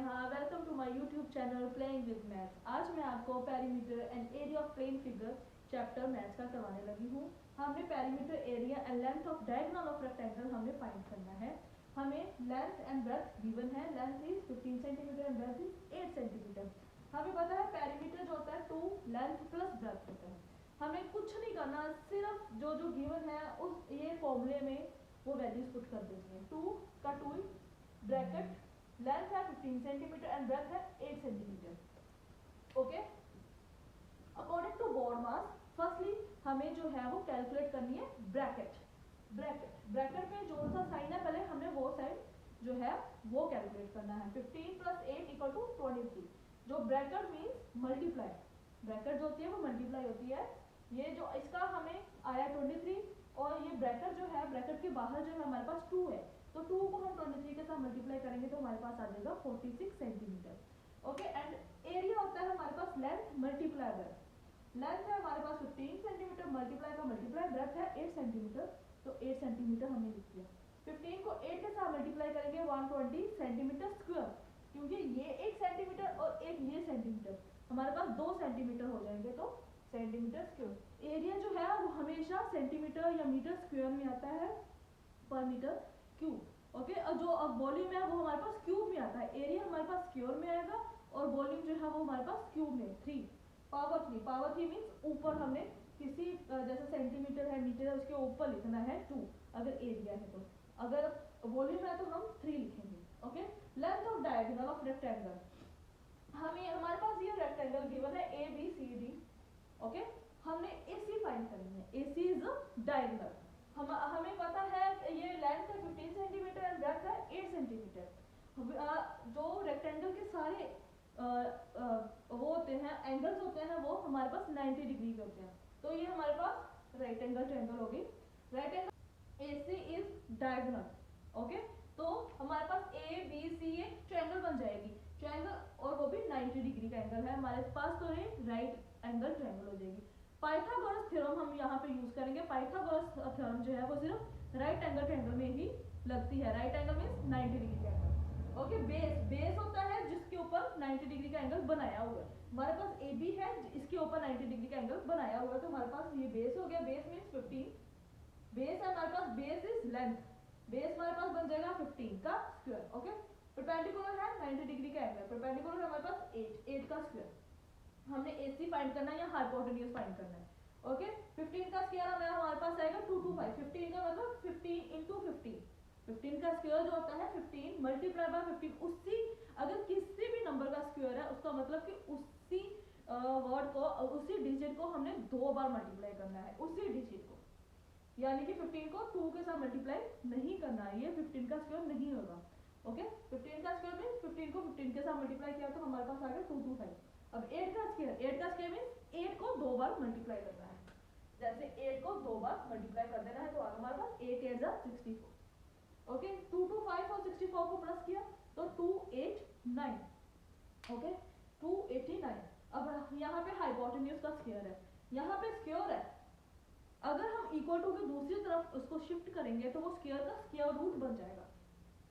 Neha, welcome to my YouTube channel playing with maths. आज मैं आपको perimeter and area of plane figure chapter maths का करवाने लगी हूँ। हमने perimeter, area and length of diagonal of rectangle हमने फाइंड करना है। हमें लेंथ एंड ब्रेड्थ गिवन है। Length is 15 centimetre and breadth is 8 centimetre. हमें पता है पेरीमीटर जो होता है 2 लेंथ प्लस ब्रेड्थ होता है। हमें कुछ नहीं करना, सिर्फ जो जो गिवन है उस ये फॉर्मूले में वो वैल्यूज पुट कर देनी है। 2 का 2 ब्रैकेट, लेंथ है 15 सेंटीमीटर एंड ब्रेड्थ है 8 centimetre. Okay, according to board mass firstly हमें जो है वो कैलकुलेट करनी है ब्रैकेट। ब्रैकेट में जो सा साइन है पहले हमने वो साइन जो है वो कैलकुलेट करना है। 15 प्लस 8 इक्वल टू 23। जो ब्रैकेट मीन्स मल्टीप्लाई, ब्रैकेट जो होती है वो मल्टीप्लाई होती है। ये जो इसका हमें आया 23 और ये ब्रैकेट जो है, ब्रैकेट के बाहर जो है हमारे पास 2 है, तो 2 को हम 23 के साथ मल्टीप्लाई करेंगे तो हमारे पास आ जाएगा 46 सेंटीमीटर। ओके, एंड एरिया होता है हमारे पास लेंथ मल्टीप्लाई ब्रेड्थ। लेंथ है हमारे पास 15 सेंटीमीटर, मल्टीप्लाई का मल्टीप्लाई, ब्रेड्थ है 8 सेंटीमीटर, तो 8 सेंटीमीटर हमने लिख दिया। 15 को 8 के साथ मल्टीप्लाई करेंगे 120 सेंटीमीटर स्क्वायर, क्योंकि ये 1 सेंटीमीटर और एक ये सेंटीमीटर, हमारे पास 2 सेंटीमीटर हो जाएंगे तो सेंटीमीटर स्क्वायर। एरिया जो है वो हमेशा सेंटीमीटर या मीटर स्क्वायर में आता है पर मीटर क्यूब। ओके, और जो अब वॉल्यूम है वो हमारे पास क्यूब में आता है। एरिया हमारे पास स्क्वायर में आएगा और वॉल्यूम जो है वो हमारे पास क्यूब में। 3 पावर 3, पावर 3 मीन्स ऊपर हमने किसी जैसे सेंटीमीटर है, मीटर है, उसके ऊपर लिखना है 2 अगर एरिया है तो। अगर वॉल्यूम है तो हम 3 लिखेंगे। Okay, length of diagonal of rectangle, हमें हमारे पास ये रेक्टेंगल गिवन है A B C D. Okay, हमने AC फाइंड करनी है। AC is diagonal. हमें पता है ये लेंथ है 15 सेंटीमीटर एंड ब्रेड्थ है 8 सेंटीमीटर। जो रेक्टेंगल के सारे वो होते हैं, एंगल्स होते हैं, वो हमारे पास 90 डिग्री के होते हैं। तो ये हमारे पास राइट एंगल ट्रायंगल होगी। Right angle AC is diagonal. Okay, तो हमारे पास ABC एक ट्रायंगल बन जाएगी, ट्रायंगल, और वो भी 90 डिग्री का एंगल है हमारे पास, तो ये राइट एंगल ट्रायंगल हो जाएगी। पाइथागोरस थ्योरम हम यहाँ पे यूज करेंगे। पाइथागोरस थ्योरम जो है वो सिर्फ राइट एंगल ट्रायंगल में ही लगती है। राइट एंगल मींस 90 डिग्री का एंगल। ओके, बेस होता है जिसके ऊपर 90 डिग्री का एंगल बनाया हुआ है। हमारे पास AB है, इसके ऊपर 90 डिग्री का एंगल बनाया हुआ है, तो हमारे पास ये बेस हो गया। बेस मींस 15, बेस है हमारे पास, बेस इज लेंथ, बेस हमारे पास बन जाएगा 15 का स्क्वायर। ओके, परपेंडिकुलर है 90 डिग्री का एंगल, परपेंडिकुलर है हमारे पास 8 का स्क्वायर। हमने AC फाइंड करना है या हाइपोटेन्यूज फाइंड करना है। ओके, 15 का स्क्वायर हमारे पास आएगा 225। 15 का मतलब 15 इंटू 15। 15 का स्क्वायर जो होता है 15 मल्टीप्लाई बाय 15। उसी अगर किसी भी नंबर का स्क्वायर है उसका मतलब कि उसी वर्ड को, उसी डिजिट को हमने 2 बार मल्टीप्लाई करना है, उसी डिजिट को। यानी कि 15 को 2 के साथ मल्टीप्लाई नहीं करना है, ये 15 का स्क्वायर नहीं होगा। ओके, 15 का स्क्वायर मींस 15 को 15 के साथ मल्टीप्लाई किया तो हमारे पास आ गया 225। अब 8 का स्क्वायर मींस 8 को 2 बार मल्टीप्लाई करना है। जैसे 8 को 2 बार मल्टीप्लाई कर देना है तो हमारे पास 8 8 जा 64। ओके, 225 और 64 को प्लस किया तो 289। ओके, 289। अब यहाँ पे हाइपोटेन्यूज का स्क्वायर है, यहाँ पे स्क्वायर है, अगर हम इक्वल टू की दूसरी तरफ उसको शिफ्ट करेंगे तो वो स्क्वायर का स्क्वायर रूट बन जाएगा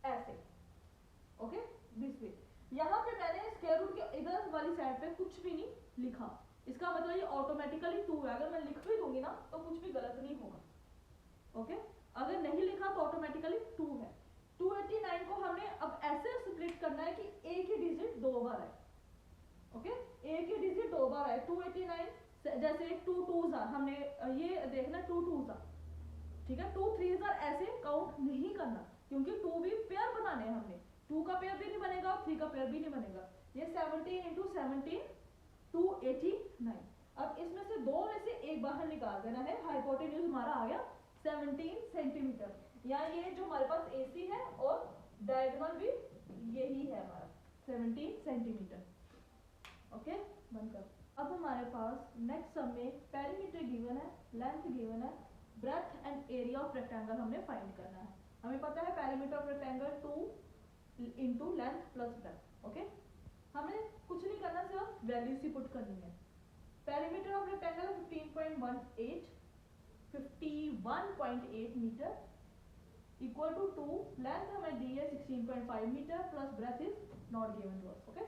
ऐसे। Okay, this way. यहाँ पे मैंने स्क्वायर रूट के इधर वाली साइड पे कुछ भी नहीं लिखा, इसका मतलब ये ऑटोमेटिकली 2 है। अगर मैं लिख भी दूंगी ना तो कुछ भी गलत नहीं होगा। ओके, अगर नहीं लिखा तो ऑटोमेटिकली 2 है। 289 को हमने अब ऐसे स्प्लिट करना है कि एक ही डिजिट 2 बार आए। ओके, एक ही डिजिट 2 बार आए। 289 जैसे 2 2s हमने ये देखना 2 2s, ठीक है, 2 3s ऐसे काउंट नहीं करना, क्योंकि 2 भी पेयर बनाने हैं हमने। 2 का पेयर भी नहीं बनेगा और 3 का पेयर भी नहीं बनेगा। ये 17 इंटू 17 289। अब इसमें से 2 में से एक बाहर निकाल देना है। हाइपोटेन्यूज हमारा आ गया 17 सेंटीमीटर, या ये जो हमारे पास AC है और डायगोनल भी यही है हमारा 17 सेंटीमीटर। ओके, बंद कर। अब हमारे पास नेक्स्ट सम में पेरीमीटर गिवन है, लेंथ गिवन है, breadth and area of rectangle हमने फाइंड करना है। हमें पता है perimeter of rectangle 2 into length plus breadth. Okay, हमें कुछ नहीं करना, सिर्फ वैल्यूज ही पुट करनी है। Perimeter of rectangle 51.8 metre, equal to 2, length हमें दी है 16.5 metre plus breadth is not given to us. Okay,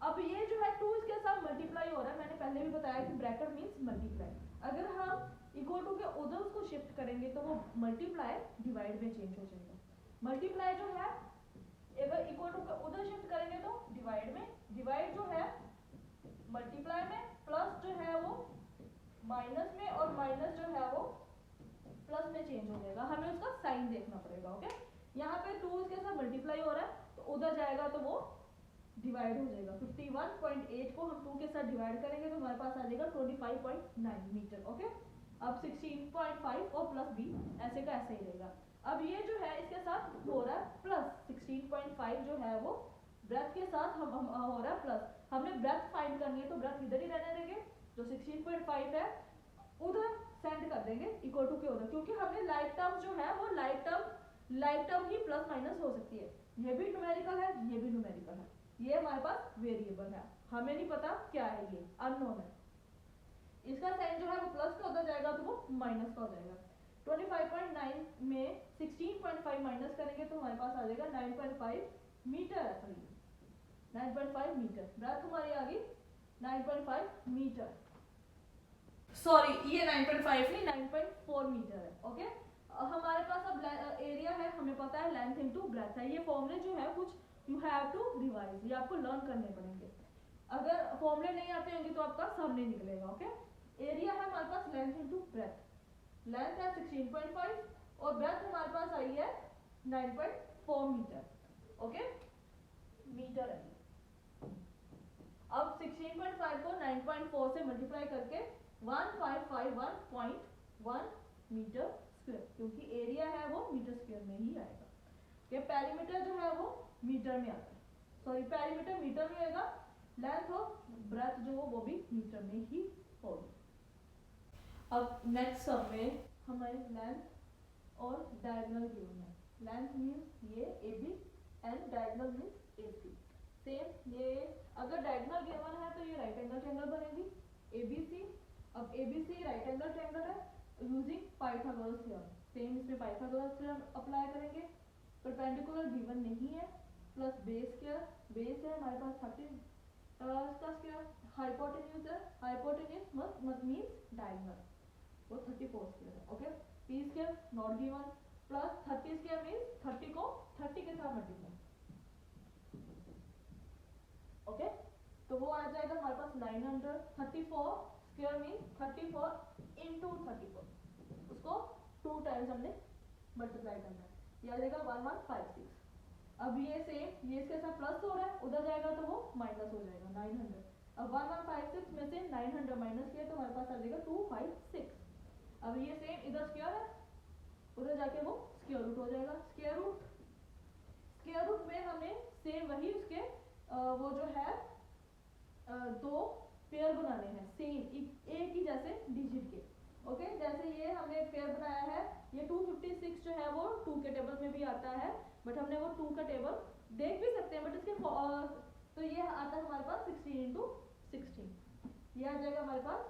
अब ये जो है 2 इसके साथ मल्टीप्लाई हो रहा है, मैंने पहले भी बताया कि ब्रैकेट मींस मल्टीप्लाई। अगर हम इक्वल टू के उधर उसको शिफ्ट करेंगे तो वो मल्टीप्लाई डिवाइड में चेंज हो जाएगा। मल्टीप्लाई जो है अगर इक्वल टू के उधर शिफ्ट करेंगे तो डिवाइड में, डिवाइड जो है मल्टीप्लाई में, प्लस जो है वो माइनस में, और माइनस जो है वो प्लस में चेंज हो जाएगा। हमें उसका साइन देखना पड़ेगा। ओके, यहाँ पे 2 इसके साथ मल्टीप्लाई हो रहा है तो उधर जाएगा तो वो डिवाइड हो जाएगा। 51.8 को हम 2 के साथ डिवाइड करेंगे तो हमारे पास आ जाएगा 25.9 मीटर। ओके, अब 16.5 और प्लस b ऐसे का ऐसे ही रहेगा। अब ये जो है इसके साथ हो रहा है प्लस 16.5 जो है वो ब्रेथ के साथ हम हो रहा है प्लस। हमने ब्रेथ फाइंड करनी है तो ब्रेथ इधर ही रहने देंगे, जो 16.5 है उधर सेंड कर देंगे इक्वल टू के उधर, क्योंकि हमने लाइक टर्म जो है वो लाइक टर्म ही प्लस माइनस हो सकती है। ये भी न्यूमेरिकल है, ये भी न्यूमेरिकल है, ये हमारे पास वेरिएबल है, हमें नहीं पता क्या है, ये अननोन है। इसका साइन जो है वो प्लस का उधर जाएगा तो वो माइनस का हो जाएगा। 25.9 में 16.5 माइनस करेंगे तो हमारे पास आ जाएगा 9.5 मीटर है। सॉरी 9.5 मीटर, ब्रेथ हमारी आ गई 9.5 मीटर, सॉरी ये 9.5 नहीं 9.4 मीटर है। ओके, हमारे पास अब एरिया है, हमें पता है लेंथ इनटू ब्रेथ है। ये फॉर्मूले जो है कुछ यू हैव टू रिवाइज, ये आपको लर्न करने पड़ेंगे। अगर फॉर्मूले नहीं आते होंगे तो आपका सामने निकलेगा। ओके, एरिया है हमारे पास लेंथ इनटू ब्रेथ, लेंथ है 16.5 और ब्रेथ हमारे पास आई है 9.4 मीटर। ओके, मीटर है। अब 16.5 को 9.4 से मल्टीप्लाई करके 1551.1 मीटर स्क्वायर, क्योंकि एरिया है वो मीटर स्क्वायर में ही आएगा। ये पेरीमीटर जो है वो मीटर में आता है, सॉरी पेरीमीटर मीटर में होगा, लेंथ और ब्रेथ जो वो भी मीटर में ही होगी। अब नेक्स्ट सब में हमारी लेंथ और डायगोनल गिवन है। लेंथ मींस ये AB and diagonal means AC। Same ये अगर डायगोनल गिवन है तो ये राइट एंगल ट्रायंगल बनेगी ABC। अब ABC राइट एंगल ट्रायंगल है यूजिंग पाइथागोरस थ्योरम, सेम इसमें पाइथागोरस थ्योरम अप्लाई करेंगे। परपेंडिकुलर गिवन नहीं है, प्लस बेस स्क्वायर, बेस है हमारे पास 30 इसका स्क्वायर, हाइपोटेन्यूज है, हाइपोटेन्यूज मत मींस डायगोनल, वो 34 स्क्वायर है। Okay, p square not given, plus 30 square means 30 को 30 के साथ मल्टीप्लाई। ओके, तो वो आ जाएगा हमारे पास 900। 34 स्क्वायर मींस 34 इंटू 34, उसको 2 टाइम्स हमने मल्टीप्लाई करना है, ये आ जाएगा 1156। अब ये सेम ये इसके साथ प्लस हो रहा है, उधर जाएगा तो वो माइनस हो जाएगा 900। अब 1156 में से 900 माइनस किया तो हमारे पास आ जाएगा 256। अब ये सेम इधर स्क्वायर है, उधर जाके वो स्क्वायर रूट हो जाएगा। स्क्वायर रूट में हमें सेम वही उसके वो जो है दो पेयर बनाने हैं सेम एक ही जैसे डिजिट के। ओके, जैसे ये हमने पेयर बनाया है, ये 256 जो है वो 2 के टेबल में भी आता है, बट हमने वो 2 का टेबल देख भी सकते हैं, बट इसके तो ये आता है हमारे पास 16 इंटू 16, ये आ जाएगा हमारे पास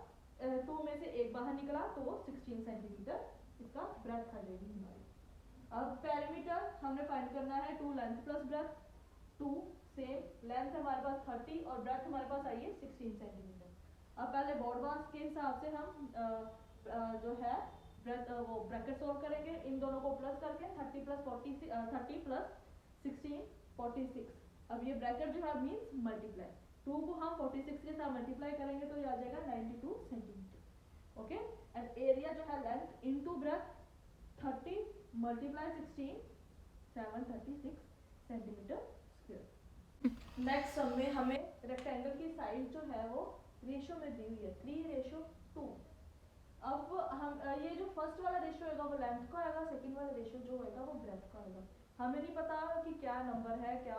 2 में से एक बाहर निकला तो वो 16 सेंटीमीटर इसका ब्रेथ आ जाएगी हमारी। अब पेरीमीटर हमने फाइंड करना है 2 length plus breadth, 2 same length हमारे पास 30 और ब्रेथ हमारे पास आई है 16 सेंटीमीटर। अब पहले बॉर्ड मास के हिसाब से हम जो है वो ब्रैकेट सॉल्व करेंगे, इन दोनों को प्लस करके 30 प्लस 16 46। अब ये ब्रैकेट जो है मींस मल्टीप्लाई, 2 को हम 46 के साथ मल्टीप्लाई करेंगे तो ये आ जाएगा 92 सेंटीमीटर। ओके, एंड एरिया जो है length into breadth 30 multiply 16 736 centimetre square. Next सब में हमें रेक्टेंगल की साइज जो है वो रेशियो में दी हुई है 3:2। अब हम ये जो फर्स्ट वाला रेशियो होगा वो लेंथ का आएगा, सेकंड वाला रेशियो जो होगा वो ब्रेथ का आएगा। हमें नहीं पता कि क्या नंबर है, क्या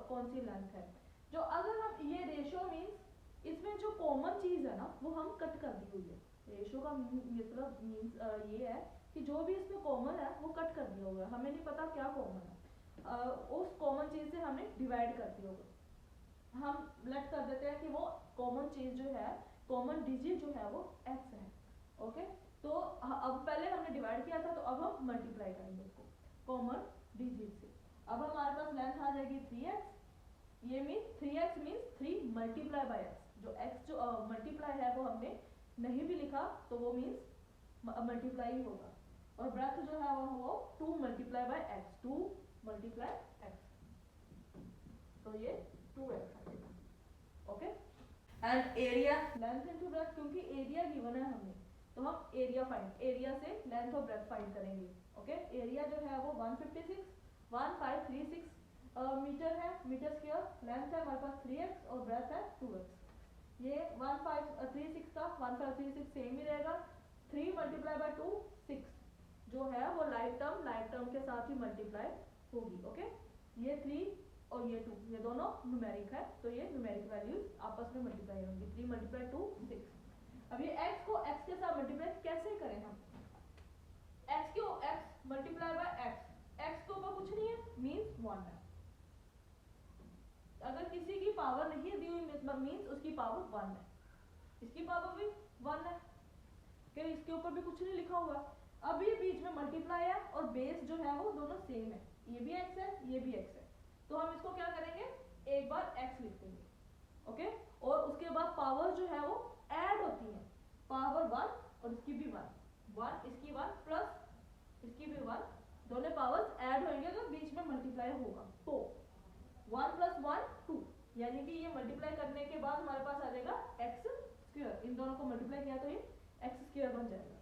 कौन सी लेंथ है। जो अगर हम ये रेशियो मींस इसमें जो कॉमन चीज है ना वो हम कट कर दी हुई है। रेशियो का मतलब मींस ये है कि जो भी इसमें कॉमन है वो कट कर दिया हुआ है, हमें नहीं पता क्या कॉमन है, उस कॉमन चीज से हमने डिवाइड कर दिया होगा। हम लेट कर देते हैं कि वो कॉमन चीज जो है, कॉमन डिजिट जो है वो x है। ओके, तो अब पहले हमने डिवाइड किया था तो अब हम मल्टीप्लाई करेंगे उसको। कॉमन डिजिट से। अब हमारे पास लेंथ आ जाएगी 3x, ये mean 3x means 3 multiply by x। जो x जो मल्टीप्लाई है वो हमने नहीं भी लिखा तो वो मीन्स मल्टीप्लाई ही होगा। और ब्रेथ जो है वो 2 multiply by x, 2 multiply x, तो ये 2x आएगा। Okay, and area length into breadth, क्योंकि एरिया गिवन है हमें तो हम एरिया से लेंथ और ब्रेथ फाइंड करेंगे। ओके, एरिया जो है वो 1536 मीटर है, मीटर स्क्वायर। लेंथ है हमारे पास 3x और ब्रेथ है 2x। ये 1536 का 1536 सेम ही रहेगा। 3 मल्टीप्लाई बाय 2 6 जो है वो लाइफ टर्म के साथ ही मल्टीप्लाई होगी। ओके, ये 3 और ये 2 ये दोनों न्यूमेरिक है, तो ये न्यूमेरिक वैल्यूज आपस में मल्टीप्लाई होंगी। 3 मल्टीप्लाई 2 6। अब ये x को x के साथ मल्टीप्लाई कैसे करें हम? x को x मल्टीप्लाई बाय x के ऊपर कुछ नहीं है मीन्स 1 है। अगर किसी की पावर नहीं दी हुई मीन्स उसकी पावर 1 है, इसकी पावर भी 1 है, कि इसके ऊपर भी कुछ नहीं लिखा हुआ। अब ये बीच में मल्टीप्लाई है और बेस जो है वो दोनों सेम है, ये भी x है ये भी x है, तो हम इसको क्या करेंगे, एक बार x लिख देंगे। ओके, और उसके बाद पावर जो है वो ऐड होती है, पावर 1 और इसकी भी 1 इसकी 1 प्लस इसकी भी 1, दोनों पावर्स ऐड होंगे तो बीच में मल्टीप्लाई होगा, तो 1 + 1 2, यानी कि ये मल्टीप्लाई करने के बाद हमारे पास आ जाएगा x स्क्वायर। इन दोनों को मल्टीप्लाई किया तो ये x स्क्वायर बन जाएगा।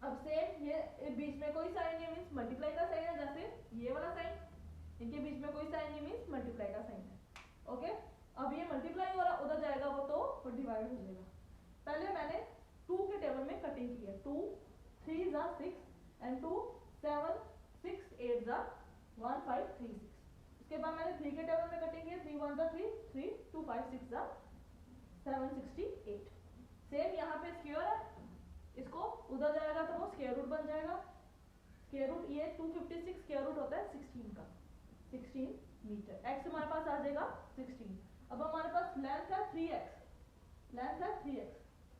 अब सेम ये बीच में कोई साइन नहीं मीन्स मल्टीप्लाई का साइन है, जैसे ये वाला साइन, इनके बीच में कोई साइन नहीं मीन्स मल्टीप्लाई का साइन है। ओके, अब ये मल्टीप्लाई वाला उधर जाएगा वो तो डिवाइड हो जाएगा। पहले मैंने 2 के टेबल में कटिंग की है, 2 3 * 6 एंड 2 7 6 8 * 1 5 3 6। उसके बाद मैंने 3 के टेबल में कटिंग की है, 3 1 * 3 3 2 5 6 7 68। सेम यहाँ पे स्क्वायर है, इसको उधर जाएगा तो वो स्क्वायर रूट बन जाएगा। स्क्वायर रूट ये 256 स्क्वायर रूट होता है 16 का, 16 मीटर। x हमारे पास आ जाएगा 16। अब हमारे पास लेंथ है 3x,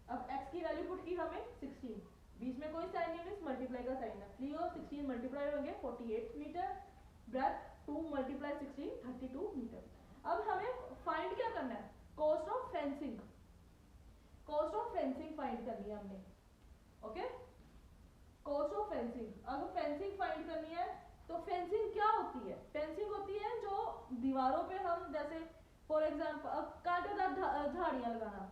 अब x की वैल्यू पुट की हमें 16, बीच में कोई साइन नहीं मीन्स मल्टीप्लाई का साइन है, 3 और 16 मल्टीप्लाई होंगे 48 मीटर, ब्रेथ 2 × 16 32 मीटर। अब हमें फाइंड क्या करना है, कॉस्ट ऑफ फेंसिंग फाइंड करनी है हमने। ओके, कॉस्ट ऑफ फेंसिंग, अगर फेंसिंग फाइंड करनी है तो फेंसिंग क्या होती है, फेंसिंग होती है जो दीवारों पे हम जैसे फॉर एग्जांपल कांटेदार झाड़ियां लगाना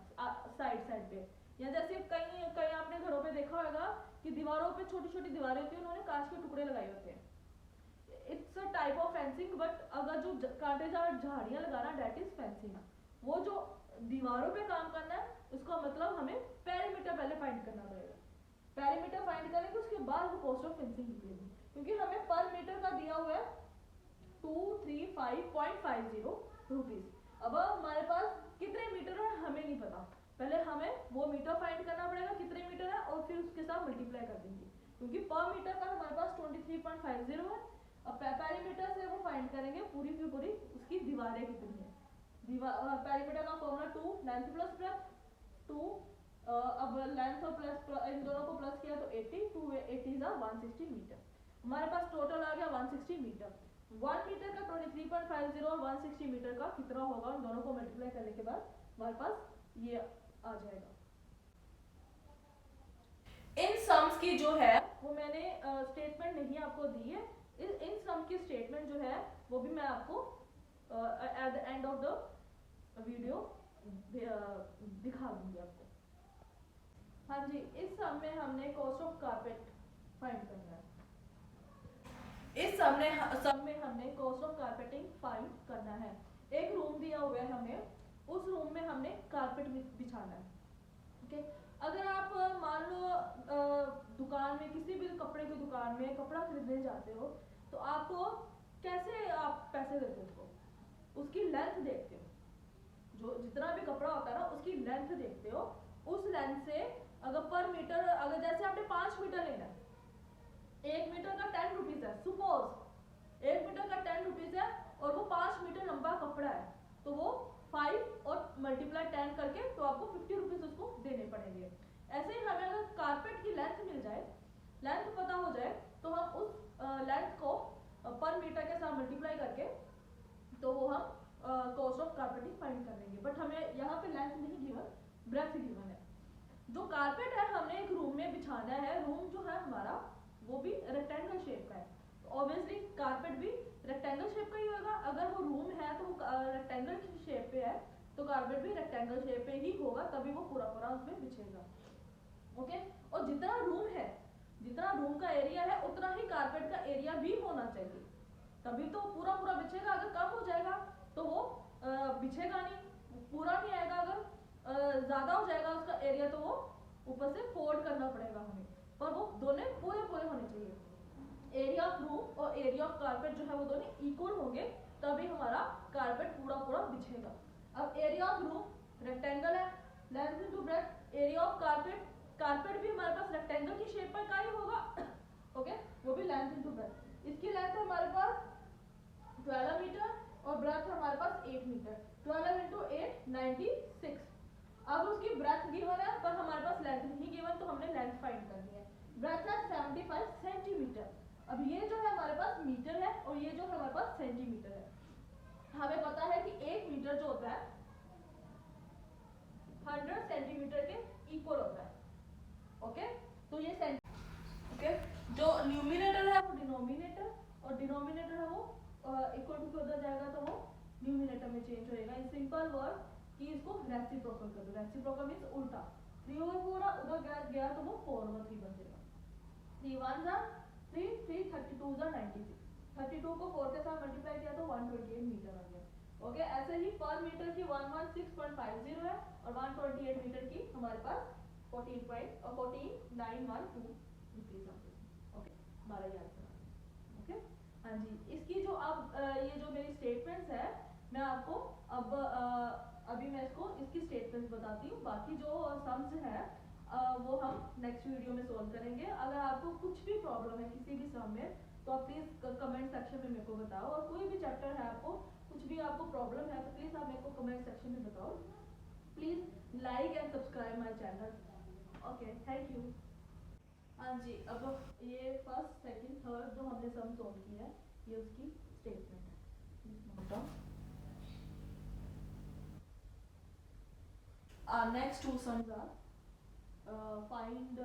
साइड पे, या जैसे कहीं आपने घरों पे देखा होगा कि दीवारों पे छोटी छोटी दीवारें होती है, उन्होंने कांच के टुकड़े लगाए होते हैं। It's a type of fencing, but अगर जो कांटेदार झाड़ियां लगाना दैट इज फेंसिंग। वो जो दीवारों पे काम करना है उसका मतलब हमें पेरीमीटर पहले फाइंड करना पड़ेगा। पेरीमीटर फाइंड करेंगे उसके बाद वो कॉस्ट ऑफ फेंसिंग निकलेगी, क्योंकि हमें पर मीटर का दिया हुआ है 235.50 रुपीज। अब हमारे पास कितने मीटर है हमें नहीं पता, पहले हमें वो मीटर फाइंड करना पड़ेगा कितने मीटर है और फिर उसके साथ मल्टीप्लाई कर देंगे, क्योंकि पर मीटर का हमारे पास 23.50 है। अब पेरीमीटर से वो फाइंड करेंगे पूरी की पूरी उसकी दीवारें कितनी है। पेरीमीटर का फॉर्मूला 2 लेंथ प्लस ब्रेथ 2, अब लेंथ और प्लस इन दोनों को प्लस किया तो 80, 2 80 = 160 मीटर। हमारे पास टोटल आ गया 160 मीटर। 1 मीटर का 23.50 और 160 मीटर का कितना होगा, उन दोनों को मल्टीप्लाई करने के बाद हमारे पास ये आ जाएगा। इन सम्स की जो है वो मैंने स्टेटमेंट नहीं आपको दी है, इन सम की स्टेटमेंट जो है वो भी मैं आपको at the end of the video दिखा दूंगी आपको। हाँ जी, इस सम में हमने कॉस्ट ऑफ कारपेट फाइंड करना है। इस सम में हमने कॉस्ट ऑफ कारपेटिंग फाइंड करना है। एक रूम दिया हुआ है हमें, उस रूम में हमने कारपेट बिछाना है। ओके, अगर आप मान लो दुकान में किसी भी कपड़े की दुकान में कपड़ा खरीदने जाते हो तो आपको कैसे आप पैसे देते हो, उसकी लेंथ देखते हो, जो जितना भी कपड़ा होता है ना उसकी लेंथ देखते हो। उस लेंथ से अगर पर मीटर, अगर जैसे आपने 5 मीटर लेना है, 1 मीटर का 10 रुपीज है, सपोज 1 मीटर का 10 रुपीज है और वो 5 मीटर लंबा कपड़ा है, तो वो 5 और मल्टीप्लाई 10 करके तो आपको 50 रुपीज उसको देने पड़ेंगे। ऐसे ही हमें अगर कारपेट की लेंथ मिल जाए, लेंथ पता हो जाए, तो हम उस लेंथ को पर मीटर के साथ मल्टीप्लाई करके तो वो हम कॉस्ट ऑफ कारपेटिंग फाइंड कर लेंगे। बट हमें यहाँ पे लेंथ नहीं गिवन, ब्रेथ गिवन है। जो कारपेट है हमने एक रूम में बिछाना है, रूम जो है हमारा वो भी रेक्टेंगल शेप का है, तो ऑब्वियसली कारपेट भी रेक्टेंगल शेप का ही होगा। अगर वो रूम है तो वो रेक्टेंगल शेप पे है तो कारपेट भी रेक्टेंगल शेप पे ही होगा, तभी वो पूरा पूरा उसमें बिछेगा। ओके, और जितना रूम है, जितना रूम का एरिया है उतना ही कारपेट का एरिया भी होना चाहिए, तभी तो पूरा पूरा बिछेगा। अगर कम हो जाएगा तो वो बिछेगा नहीं, पूरा नहीं आएगा। अगर ज्यादा हो जाएगा उसका एरिया तो वो ऊपर से फोल्ड करना पड़ेगा हमें, पर वो दोनों पूरे पूरे होने चाहिए। एरिया ऑफ रूम और एरिया ऑफ कारपेट जो है वो दोनों इक्वल होंगे, तभी हमारा कारपेट पूरा पूरा बिछेगा। अब एरिया ऑफ रूम रेक्टेंगल है, length into breadth. Area of carpet, carpet भी हमारे पास रेक्टेंगल की शेप पर का ही होगा ओके, वो भी लेंथ इनटू ब्रेथ। इसकी लेंथ है हमारे पास 12 मीटर और ब्रेथ है हमारे पास 8 मीटर। 12 इंटू 8 96। अब उसकी ब्रेथ गिवन है पर हमारे पास लेंथ नहीं गिवन, तो हमने लेंथ फाइंड करनी है। ब्रेथ है 75 सेंटीमीटर। अब ये जो है हमारे पास मीटर है और ये जो है हमारे पास सेंटीमीटर है। हमें पता है कि 1 मीटर जो होता है 100 सेंटीमीटर के इक्वल होता है। ओके, तो ये ओके, जो न्यूमिनेटर है वो डिनोमिनेटर और डिनोमिनेटर है वो इक्वल टू के उधर जाएगा तो वो न्यूमिनेटर में चेंज होएगा। इन सिंपल वर्ड कि इसको रेसिप्रोकल कर दो। रेसिप्रोकल मींस उल्टा, 3 ओवर 4 उधर गया तो वो 4 ओवर 3 बन जाएगा। 3 1 जा 3 3 32 जा 96। 32 को 4 के साथ मल्टीप्लाई किया तो 128 मीटर आ गया। ओके, ऐसे ही पर मीटर की 116.50 है और 128 मीटर की हमारे पास 14.14912 रुपीज आते हैं। ओके, हमारा ये आंसर आ गया। ओके, हाँ जी, इसकी जो अब ये जो मेरी स्टेटमेंट्स है मैं आपको अब अभी मैं इसको इसकी स्टेटमेंट्स बताती हूँ। बाकी जो सम्स है वो हम नेक्स्ट वीडियो में सोल्व करेंगे। अगर आपको कुछ भी प्रॉब्लम है किसी भी सम में तो आप प्लीज कमेंट सेक्शन में मेरे को बताओ, और कोई भी चैप्टर है आपको कुछ भी आपको प्रॉब्लम है तो प्लीज आप मेरे को कमेंट सेक्शन में बताओ। Please like and subscribe my channel. Okay, thank you. हाँ जी, अब ये फर्स्ट सेकंड थर्ड जो हमने सम सोल्व किया है ये उसकी स्टेटमेंट है। Our next two sums are find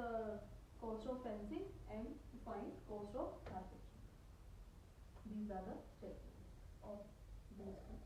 cost of fencing and find cost of carpet. These are the statements of these two.